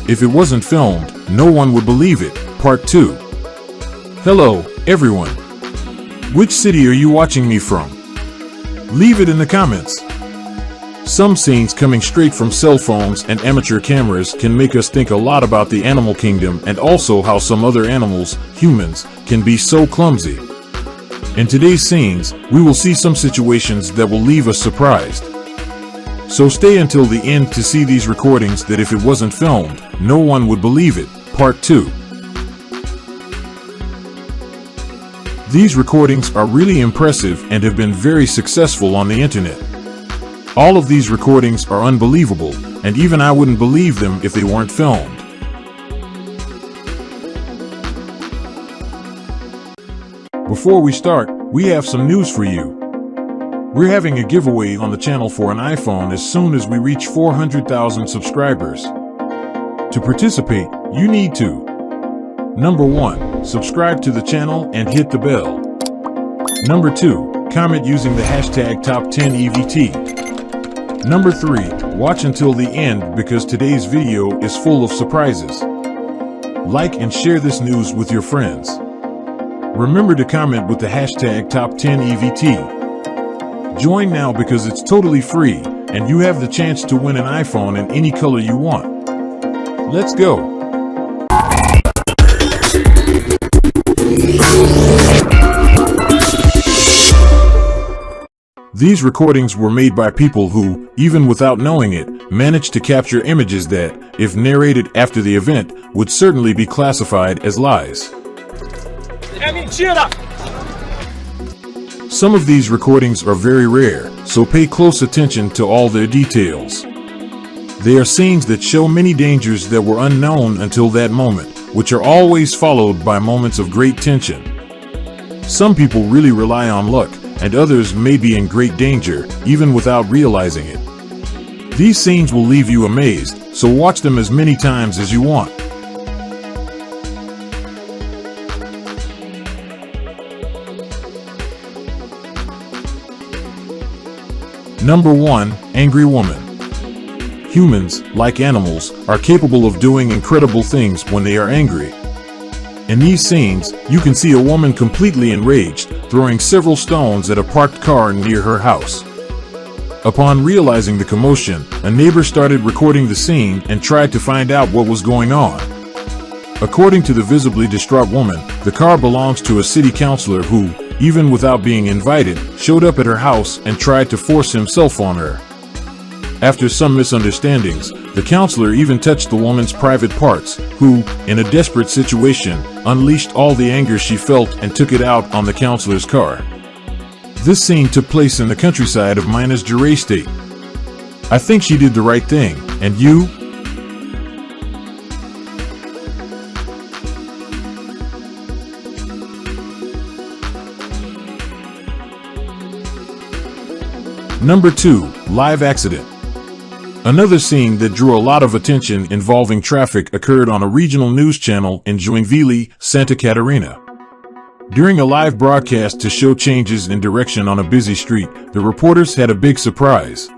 If it wasn't filmed, no one would believe it, Part 2. Hello, everyone. Which city are you watching me from? Leave it in the comments. Some scenes coming straight from cell phones and amateur cameras can make us think a lot about the animal kingdom and also how some other animals, humans, can be so clumsy. In today's scenes, we will see some situations that will leave us surprised. So stay until the end to see these recordings that if it wasn't filmed, no one would believe it, Part 2. These recordings are really impressive and have been very successful on the internet. All of these recordings are unbelievable, and even I wouldn't believe them if they weren't filmed. Before we start, we have some news for you. We're having a giveaway on the channel for an iPhone as soon as we reach 400,000 subscribers. To participate, you need to: Number 1, subscribe to the channel and hit the bell. Number 2, comment using the hashtag #Top10EVT. Number 3, watch until the end because today's video is full of surprises. Like and share this news with your friends. Remember to comment with the hashtag #Top10EVT. Join now because it's totally free and you have the chance to win an iPhone in any color you want. Let's go! These recordings were made by people who, even without knowing it, managed to capture images that, if narrated after the event, would certainly be classified as lies. Some of these recordings are very rare, so pay close attention to all their details. They are scenes that show many dangers that were unknown until that moment, which are always followed by moments of great tension. Some people really rely on luck, and others may be in great danger, even without realizing it. These scenes will leave you amazed, so watch them as many times as you want. Number 1, Angry Woman. Humans, like animals, are capable of doing incredible things when they are angry. In these scenes, you can see a woman completely enraged, throwing several stones at a parked car near her house. Upon realizing the commotion, a neighbor started recording the scene and tried to find out what was going on. According to the visibly distraught woman, the car belongs to a city councilor who, even without being invited, showed up at her house and tried to force himself on her. After some misunderstandings, the councilor even touched the woman's private parts, who, in a desperate situation, unleashed all the anger she felt and took it out on the councilor's car. This scene took place in the countryside of Minas Gerais state. I think she did the right thing, and you? Number 2, Live Accident. Another scene that drew a lot of attention involving traffic occurred on a regional news channel in Joinville, Santa Catarina. During a live broadcast to show changes in direction on a busy street, the reporters had a big surprise.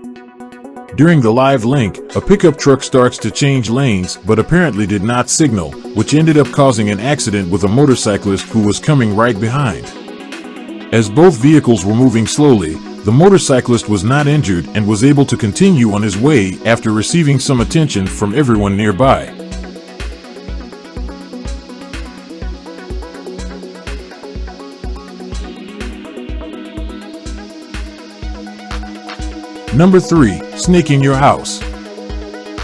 During the live link, a pickup truck starts to change lanes but apparently did not signal, which ended up causing an accident with a motorcyclist who was coming right behind. As both vehicles were moving slowly, the motorcyclist was not injured and was able to continue on his way after receiving some attention from everyone nearby. Number 3, Snake in Your House.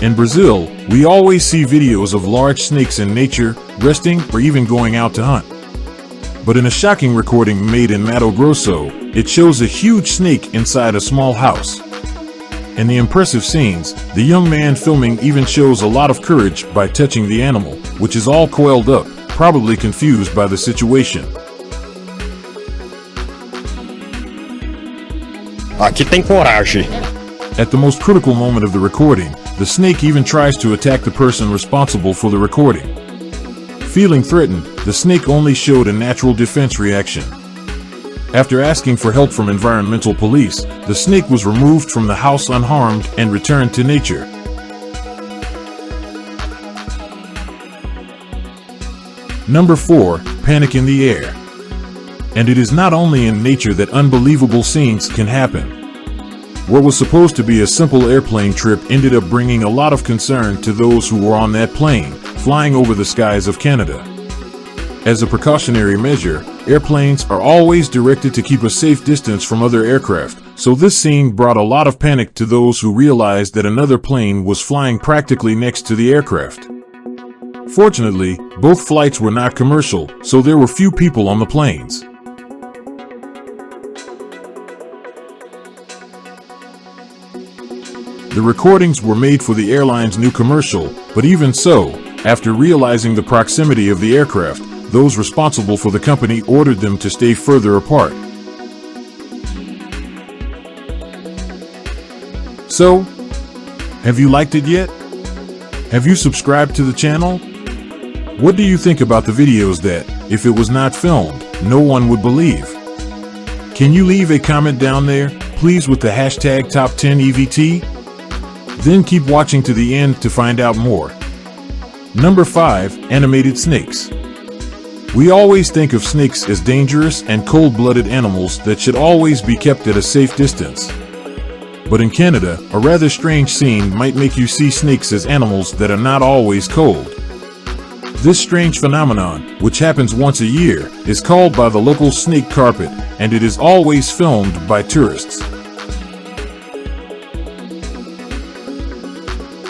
In Brazil, we always see videos of large snakes in nature, resting, or even going out to hunt. But in a shocking recording made in Mato Grosso, it shows a huge snake inside a small house. In the impressive scenes, the young man filming even shows a lot of courage by touching the animal, which is all coiled up, probably confused by the situation. Aqui tem coragem. At the most critical moment of the recording, the snake even tries to attack the person responsible for the recording. Feeling threatened, the snake only showed a natural defense reaction. After asking for help from environmental police, the snake was removed from the house unharmed and returned to nature. Number 4. Panic in the air. And it is not only in nature that unbelievable scenes can happen. What was supposed to be a simple airplane trip ended up bringing a lot of concern to those who were on that plane, flying over the skies of Canada. As a precautionary measure, airplanes are always directed to keep a safe distance from other aircraft, so this scene brought a lot of panic to those who realized that another plane was flying practically next to the aircraft. Fortunately, both flights were not commercial, so there were few people on the planes. The recordings were made for the airline's new commercial, but even so, after realizing the proximity of the aircraft, those responsible for the company ordered them to stay further apart. So, have you liked it yet? Have you subscribed to the channel? What do you think about the videos that, if it was not filmed, no one would believe? Can you leave a comment down there, please, with the hashtag #Top10EVT? Then keep watching to the end to find out more. Number 5. Animated snakes. We always think of snakes as dangerous and cold-blooded animals that should always be kept at a safe distance. But in Canada, a rather strange scene might make you see snakes as animals that are not always cold. This strange phenomenon, which happens once a year, is called by the local snake carpet, and it is always filmed by tourists.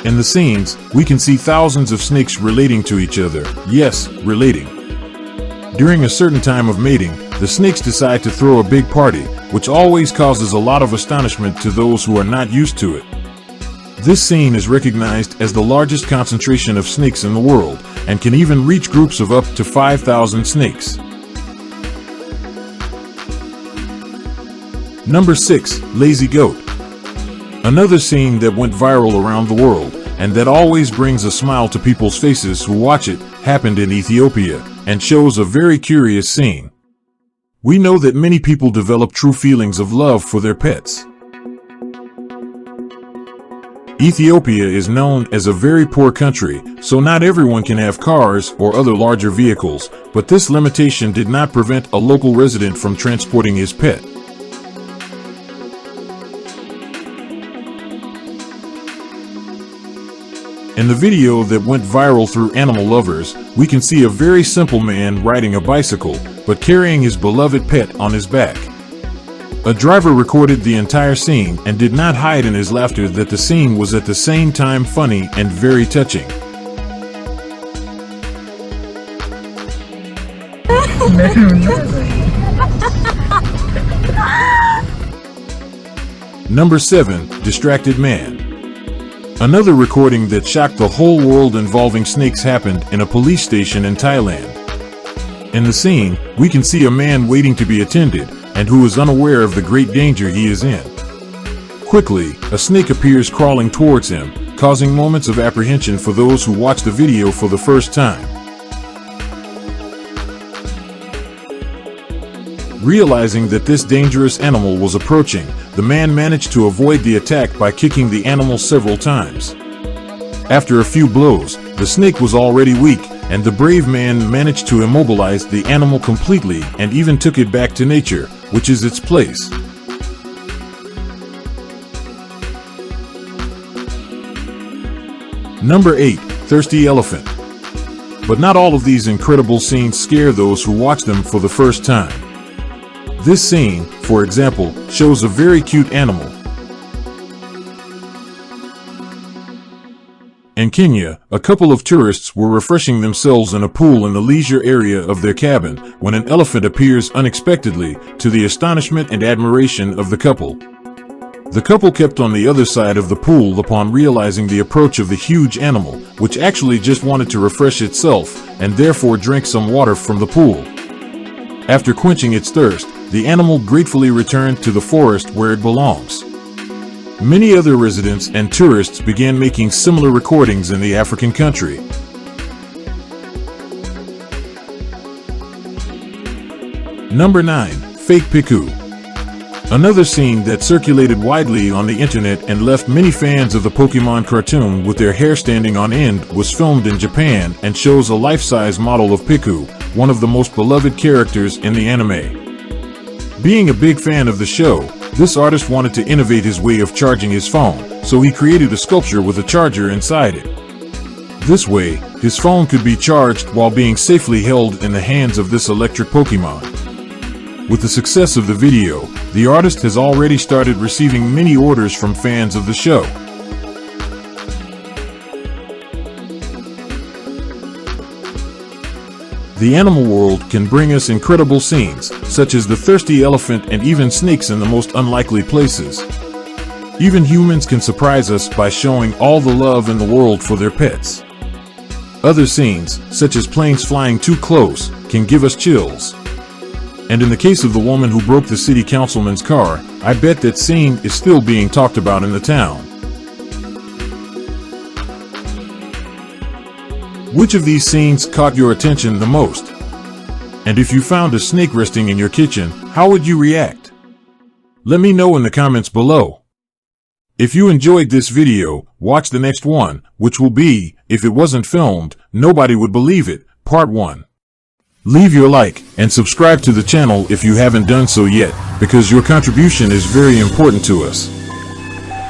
In the scenes, we can see thousands of snakes relating to each other. Yes, relating. During a certain time of mating, the snakes decide to throw a big party, which always causes a lot of astonishment to those who are not used to it. This scene is recognized as the largest concentration of snakes in the world, and can even reach groups of up to 5,000 snakes. Number 6. Lazy goat. Another scene that went viral around the world, and that always brings a smile to people's faces who watch it, happened in Ethiopia, and shows a very curious scene. We know that many people develop true feelings of love for their pets. Ethiopia is known as a very poor country, so not everyone can have cars or other larger vehicles, but this limitation did not prevent a local resident from transporting his pet. In the video that went viral through animal lovers, we can see a very simple man riding a bicycle, but carrying his beloved pet on his back. A driver recorded the entire scene and did not hide in his laughter that the scene was at the same time funny and very touching. Number 7. Distracted man. Another recording that shocked the whole world involving snakes happened in a police station in Thailand. In the scene, we can see a man waiting to be attended, and who is unaware of the great danger he is in. Quickly, a snake appears crawling towards him, causing moments of apprehension for those who watch the video for the first time. Realizing that this dangerous animal was approaching, the man managed to avoid the attack by kicking the animal several times. After a few blows, the snake was already weak, and the brave man managed to immobilize the animal completely and even took it back to nature, which is its place. Number 8. Thirsty elephant. But not all of these incredible scenes scare those who watch them for the first time. This scene, for example, shows a very cute animal. In Kenya, a couple of tourists were refreshing themselves in a pool in the leisure area of their cabin when an elephant appears unexpectedly, to the astonishment and admiration of the couple. The couple kept on the other side of the pool upon realizing the approach of the huge animal, which actually just wanted to refresh itself, and therefore drank some water from the pool. After quenching its thirst, the animal gratefully returned to the forest where it belongs. Many other residents and tourists began making similar recordings in the African country. Number 9. Fake Pikachu. Another scene that circulated widely on the internet and left many fans of the Pokemon cartoon with their hair standing on end was filmed in Japan and shows a life-size model of Pikachu, one of the most beloved characters in the anime. Being a big fan of the show, this artist wanted to innovate his way of charging his phone, so he created a sculpture with a charger inside it. This way, his phone could be charged while being safely held in the hands of this electric Pokemon. With the success of the video, the artist has already started receiving many orders from fans of the show. The animal world can bring us incredible scenes, such as the thirsty elephant and even snakes in the most unlikely places. Even humans can surprise us by showing all the love in the world for their pets. Other scenes, such as planes flying too close, can give us chills. And in the case of the woman who broke the city councilman's car, I bet that scene is still being talked about in the town. Which of these scenes caught your attention the most? And if you found a snake resting in your kitchen, how would you react? Let me know in the comments below. If you enjoyed this video, watch the next one, which will be, If It Wasn't Filmed, Nobody Would Believe It, Part 1. Leave your like and subscribe to the channel if you haven't done so yet, because your contribution is very important to us.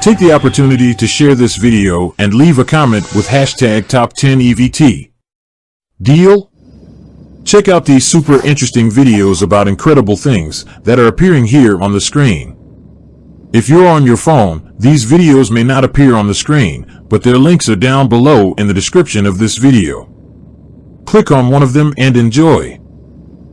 Take the opportunity to share this video and leave a comment with #top10EVT. Deal? Check out these super interesting videos about incredible things that are appearing here on the screen. If you're on your phone, these videos may not appear on the screen, but their links are down below in the description of this video. Click on one of them and enjoy.